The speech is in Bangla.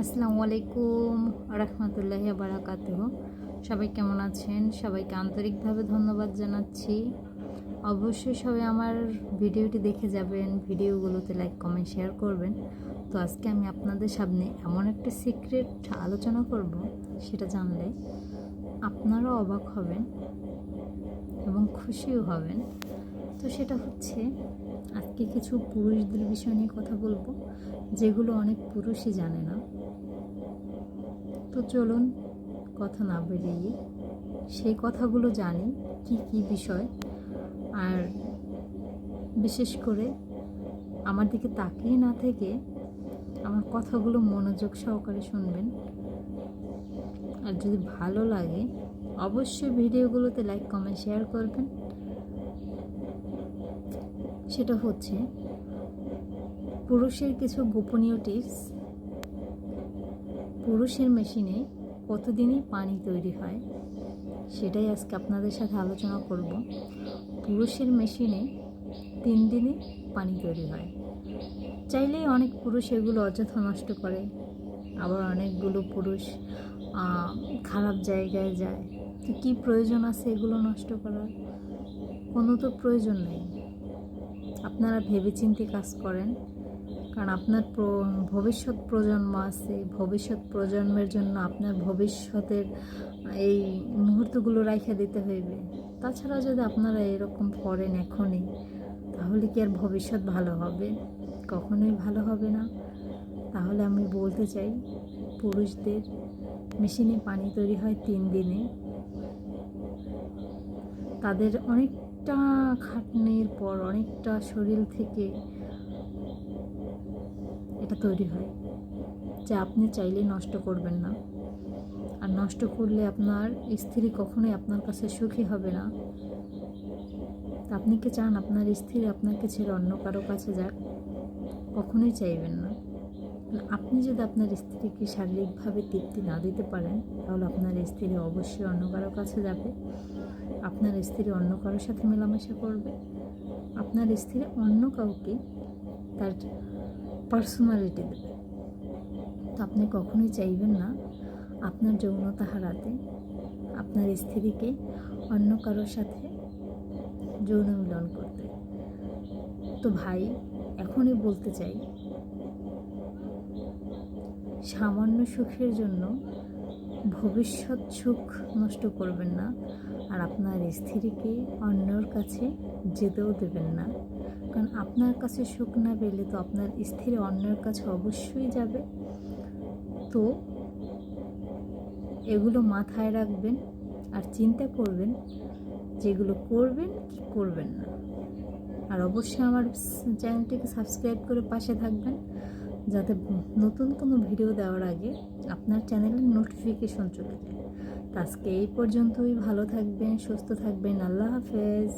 আসসালামু আলাইকুম রাহমাতুল্লাহি ওয়া বারাকাতুহু। সবাই কেমন আছেন? সবাইকে আন্তরিকভাবে ধন্যবাদ জানাচ্ছি। অবশ্যই সবাই আমার ভিডিওটি দেখে যাবেন, ভিডিওগুলোতে লাইক কমেন্ট শেয়ার করবেন। তো আজকে আমি আপনাদের সামনে এমন একটা সিক্রেট আলোচনা করব, সেটা জানলে আপনারাও অবাক হবেন এবং খুশিও হবেন। তো সেটা হচ্ছে, আজকে কিছু পুরুষদের বিষয় নিয়ে কথা বলবো, যেগুলো অনেক পুরুষই জানে না। তো চলুন কথা না বেরিয়ে সেই কথাগুলো জানি, কি কি বিষয়। আর বিশেষ করে আমার দিকে তাকিয়ে না থেকে আমার কথাগুলো মনোযোগ সহকারে শুনবেন। আর যদি ভালো লাগে অবশ্যই ভিডিওগুলোতে লাইক কমেন্ট শেয়ার করবেন। সেটা হচ্ছে পুরুষের কিছু গোপনীয় টিপস। পুরুষের মেশিনে কতদিনই পানি তৈরি হয়, সেটাই আজকে আপনাদের সাথে আলোচনা করব। পুরুষের মেশিনে 3 দিনে পানি তৈরি হয়। চাইলেই অনেক পুরুষ এগুলো অযথা নষ্ট করে, আবার অনেকগুলো পুরুষ খারাপ জায়গায় যায়। তো কী প্রয়োজন আছে এগুলো নষ্ট করার? কোনো তো প্রয়োজন নেই। আপনারা ভেবেচিন্তে কাজ করেন, কারণ আপনার ভবিষ্যৎ প্রজন্ম আছে। ভবিষ্যৎ প্রজন্মের জন্য আপনার ভবিষ্যতের এই মুহূর্তগুলো রাইখা দিতে হইবে। তাছাড়া যদি আপনারা এরকম করেন এখনই, তাহলে কি আর ভবিষ্যৎ ভালো হবে? কখনোই ভালো হবে না। তাহলে আমি বলতে চাই, পুরুষদের মেশিনে পানি তৈরি হয় 3 দিনে। তাদের অনেকটা খাটনির পর, অনেকটা শরীর থেকে এটা তৈরি হয়, যা আপনি চাইলেই নষ্ট করবেন না। আর নষ্ট করলে আপনার স্ত্রী কখনোই আপনার কাছে সুখী হবে না। তা আপনি কি চান আপনার স্ত্রী আপনাকে ছেড়ে অন্য কারো কাছে যাক? কখনোই চাইবেন না। আপনি যদি আপনার স্ত্রীকে শারীরিকভাবে তৃপ্তি না দিতে পারেন, তাহলে আপনার স্ত্রী অবশ্যই অন্য কারো কাছে যাবে। আপনার স্ত্রী অন্য কারোর সাথে মেলামেশা করবে। আপনার স্ত্রী অন্য কাউকে তার পার্সোনালিটি দেবে। তো আপনি কখনোই চাইবেন না আপনার যৌনতা হারাতে, আপনার স্ত্রীকে অন্য কারোর সাথে যৌন মিলন করতে। তো ভাই, এখনই বলতে চাই, সামান্য সুখের জন্য ভবিষ্যৎ সুখ নষ্ট করবেন না। আর আপনার স্ত্রীকে অন্যর কাছে যেতেও দেবেন না, কারণ আপনার কাছে সুখ না পেলে তো আপনার স্ত্রী অন্যের কাছে অবশ্যই যাবে। তো এগুলো মাথায় রাখবেন আর চিন্তা করবেন যেগুলো করবেন কি করবেন না। আর অবশ্যই আমার চ্যানেলটিকে সাবস্ক্রাইব করে পাশে থাকবেন, যাতে নতুন কোনো ভিডিও দেওয়ার আগে আপনার চ্যানেলের নোটিফিকেশন চলে যায়। আজকে এই পর্যন্তই। ভালো থাকবেন, সুস্থ থাকবেন। আল্লাহ হাফেজ।